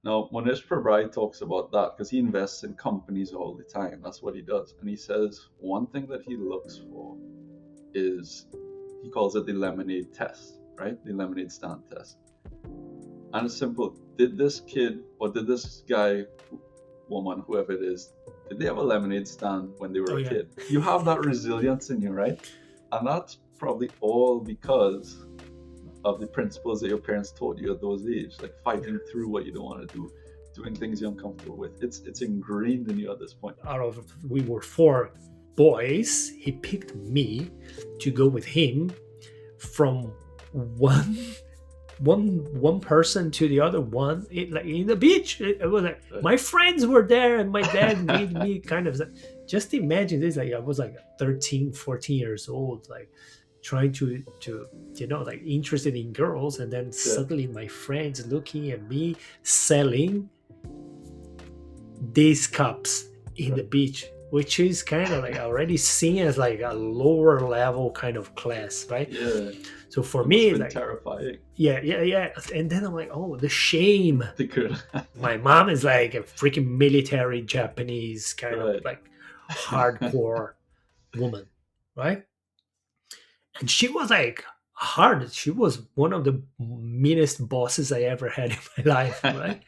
Now, Monish Prabhai talks about that because he invests in companies all the time. That's what he does. And he says one thing that he looks for is, he calls it the lemonade test, right? The lemonade stand test. And it's simple. Did this kid or did this guy, woman, whoever it is, did they have a lemonade stand when they Oh were a yeah. kid? You have that resilience in you, right? And that's probably all because of the principles that your parents taught you at those ages, like Yeah. fighting through what you don't want to do, doing things you're uncomfortable with. It's ingrained in you at this point. Out of we were four boys, he picked me to go with him from one one person to the other one, like in the beach. It was like Right? my friends were there, and my dad made me kind of just imagine this. Like I was like 13, 14 years old, like trying to like interested in girls, and then Yeah, suddenly my friends looking at me selling these cups in the right. beach, which is kind of like already seen as like a lower level kind of class, right? Yeah, So for it must me, have been like, terrifying. yeah, yeah, yeah. And then I'm like, oh, the shame. They could, My mom is like a freaking military Japanese kind of right? like hardcore woman, right? And she was like hard. She was one of the meanest bosses I ever had in my life, right?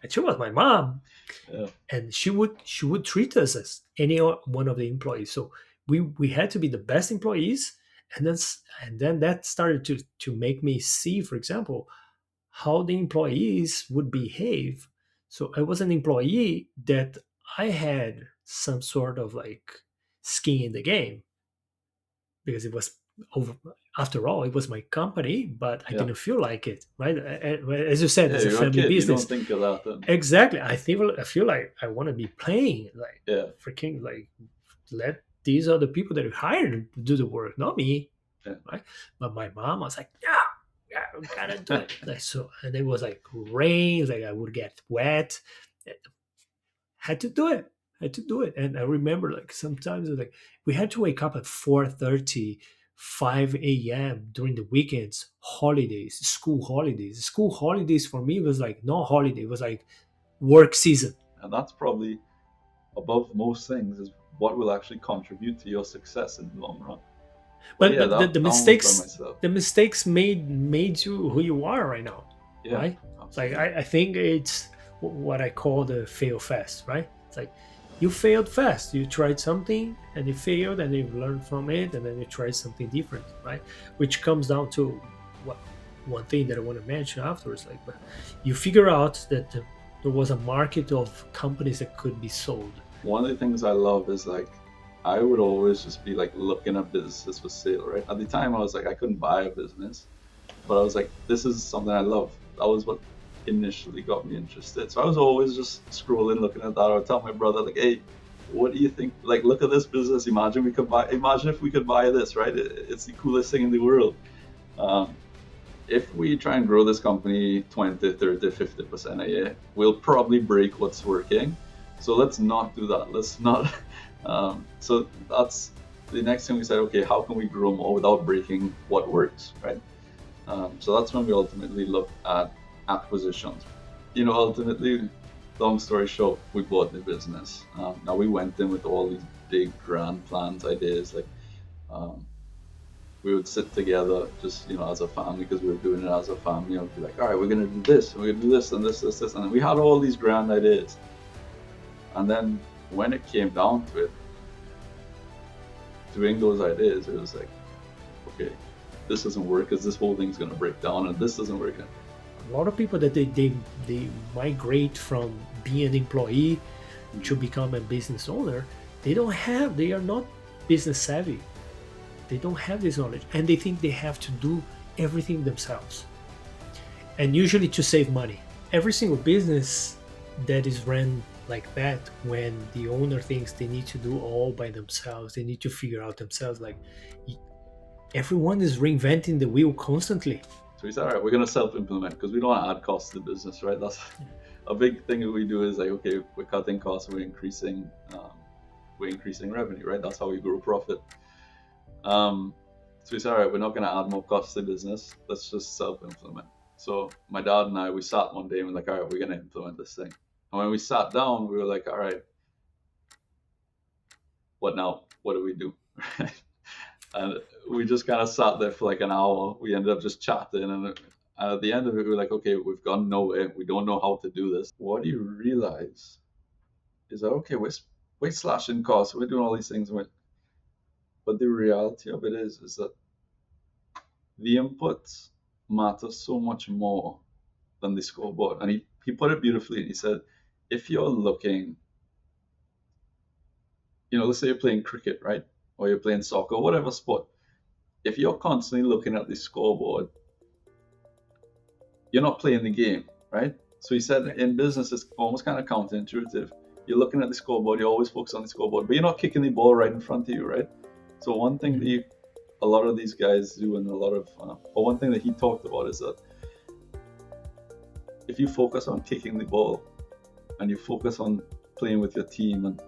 And she was my mom, Yeah, and she would treat us as any one of the employees. So we had to be the best employees, and then that started to make me see, for example, how the employees would behave. So I was an employee that I had some sort of like skin in the game, because it was over. After all, it was my company, but I yeah, didn't feel like it, right? As you said, yeah. it's a You're a family kid. You don't business. think of that, then. Exactly. I feel like I want to be playing, like Yeah, freaking, like, let these are the people that are hired to do the work, not me, right? But my mom was like, yeah, yeah, we gotta do yeah. it. Like, so, and it was like rain, like I would get wet. Had to do it. Had to do it. And I remember, like, sometimes like we had to wake up at 4:30, 5 a.m. during the weekends, holidays, school holidays. School holidays for me was like no holiday. It was like work season. And that's probably above most things is what will actually contribute to your success in the long run. But But yeah, but the, that the I won't by mistakes myself. the mistakes made you who you are right now, Yeah, right? Like absolutely. I think it's what I call the fail fast, right? It's like you failed fast. You tried something and you failed, and you learned from it, and then you tried something different, right? Which comes down to what one thing that I want to mention afterwards. Like, but you figure out that there was a market of companies that could be sold. One of the things I love is like I would always just be like looking at businesses for sale, right? At the time I was like I couldn't buy a business, but I was like, this is something I love. That was what initially got me interested. So I was always just scrolling, looking at that. I would tell my brother, like, hey, what do you think? Like, look at this business. Imagine if we could buy this, right? It's the coolest thing in the world. Um, if we try and grow this company 20, 30, 50% a year, we'll probably break what's working. So let's not do that. Let's not. So that's the next thing we said. Okay, how can we grow more without breaking what works, right? So that's when we ultimately looked at acquisitions. Ultimately, long story short, we bought the business. Now we went in with all these big grand plans, ideas. Like um, we would sit together, just as a family, because we were doing it as a family. I'd be like, all right, we're gonna do this, and we're gonna do this, and this, and we had all these grand ideas. And then when it came down to it, doing those ideas, it was like, okay, this doesn't work because this whole thing's gonna break down, and this doesn't work. A lot of people that they migrate from being an employee to become a business owner, they are not business savvy. They don't have this knowledge, and they think they have to do everything themselves, and usually to save money. Every single business that is ran like that, when the owner thinks they need to do all by themselves, they need to figure out themselves, like everyone is reinventing the wheel constantly. So we said, all right, we're going to self-implement because we don't want to add costs to the business, right? That's a big thing that we do is like, okay, we're cutting costs, we're increasing revenue, right? That's how we grow profit. So we said, all right, we're not going to add more costs to the business. Let's just self-implement. So my dad and I, we sat one day and we're like, all right, we're gonna implement this thing. And when we sat down, we were like, all right, what now? What do we do? And we just kind of sat there for like an hour. We ended up just chatting, and at the end of it, we were like, okay, we've gone nowhere. We don't know how to do this. What do you realize is that okay, we're slashing costs, we're doing all these things, but the reality of it is that the inputs matter so much more than the scoreboard. And he put it beautifully. He said, if you're looking, let's say you're playing cricket, right? Or you're playing soccer, whatever sport. If you're constantly looking at the scoreboard, you're not playing the game, right? So he said in business, it's almost kind of counterintuitive. You're looking at the scoreboard, you always focus on the scoreboard, but you're not kicking the ball right in front of you, right? So one thing that a lot of these guys do, and or one thing that he talked about is that if you focus on kicking the ball and you focus on playing with your team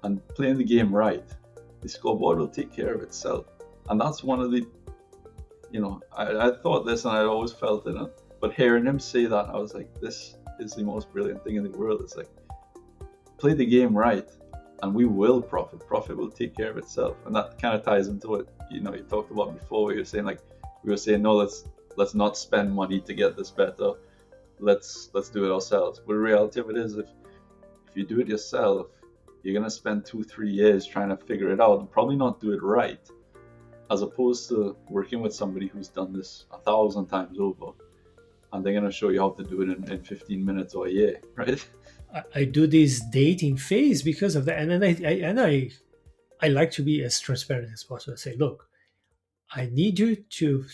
and playing the game right, the scoreboard will take care of itself. And that's one of the, I thought this and I always felt it, but hearing him say that, I was like, this is the most brilliant thing in the world. It's like, play the game right and we will profit. Profit will take care of itself. And that kind of ties into what, you talked about before, where you're saying like, we were saying, no, let's not spend money to get this better. Let's do it ourselves. But the reality of it is, if you do it yourself, you're going to spend 2-3 years trying to figure it out and probably not do it right, as opposed to working with somebody who's done this 1,000 times over, and they're going to show you how to do it in 15 minutes or a year, right? I do this dating phase because of that, and then I like to be as transparent as possible. I say, look, I need you to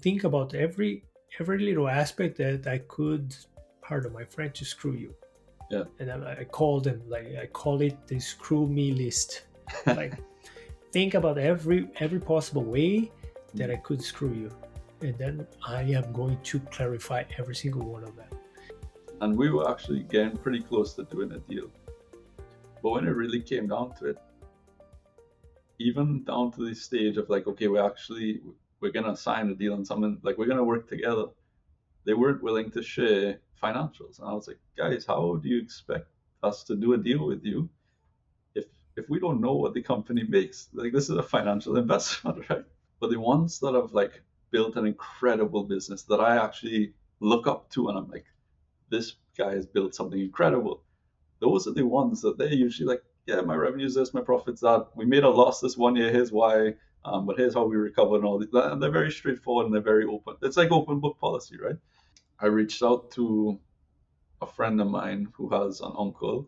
think about every little aspect that I could, pardon my French, to screw you. Yeah. And I call them, like, I call it the screw me list. Like, think about every possible way that I could screw you, and then I am going to clarify every single one of them. And we were actually getting pretty close to doing a deal, but when it really came down to it, even down to the stage of like, okay, we're gonna sign a deal on something, like we're gonna work together, they weren't willing to share financials. And I was like, guys, how do you expect us to do a deal with you if we don't know what the company makes? Like, this is a financial investment, right? But the ones that have like built an incredible business that I actually look up to, and I'm like, this guy has built something incredible, those are the ones that they're usually like, yeah, my revenue's this, my profit's that, we made a loss this one year, here's why, but here's how we recovered, and all that. And they're very straightforward and they're very open. It's like open book policy, right? I reached out to a friend of mine who has an uncle,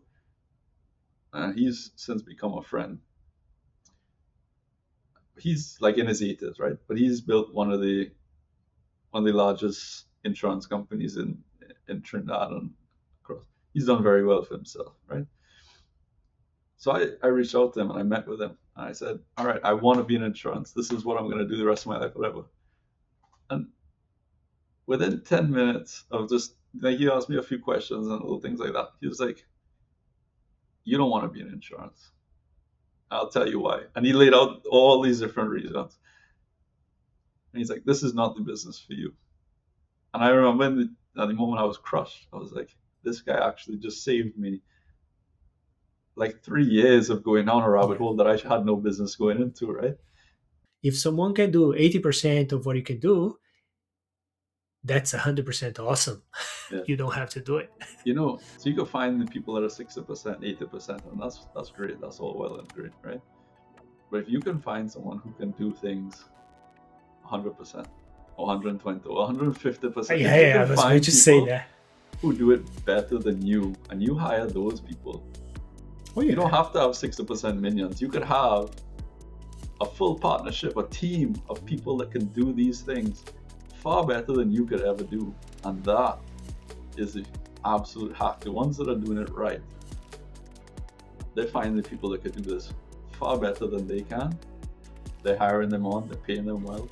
and he's since become a friend. He's like in his 80s, right? But he's built one of the largest insurance companies in Trinidad and across. He's done very well for himself, right? So I reached out to him and I met with him and I said, all right, I want to be in insurance. This is what I'm going to do the rest of my life, whatever. And within 10 minutes of just, like, he asked me a few questions and little things like that, he was like, you don't want to be in insurance. I'll tell you why. And he laid out all these different reasons. And he's like, this is not the business for you. And I remember at the moment I was crushed. I was like, this guy actually just saved me like 3 years of going down a rabbit hole that I had no business going into, right? If someone can do 80% of what you can do, that's 100% awesome. Yeah. You don't have to do it. So you can find the people that are 60%, 80%, and that's great. That's all well and great, right? But if you can find someone who can do things 100%, or 120, or 150%, yeah, I was going to say that, who do it better than you, and you hire those people. Oh, yeah. You don't have to have 60% minions. You could have a full partnership, a team of people that can do these things far better than you could ever do. And that is the absolute hack. The ones that are doing it right, they find the people that can do this far better than they can. They're hiring them on, they're paying them well,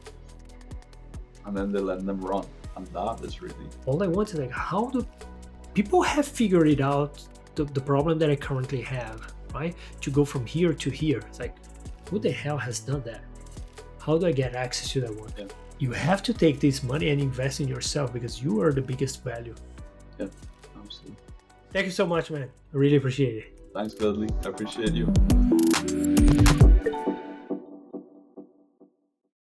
and then they're letting them run. And that is really... All I want is, like, how do people have figured it out, the problem that I currently have, right? To go from here to here. It's like, who the hell has done that? How do I get access to that one? Yeah. you have to take this money and invest in yourself because you are the biggest value. Yeah, absolutely. Thank you so much, man. I really appreciate it. Thanks, Dudley. I appreciate you.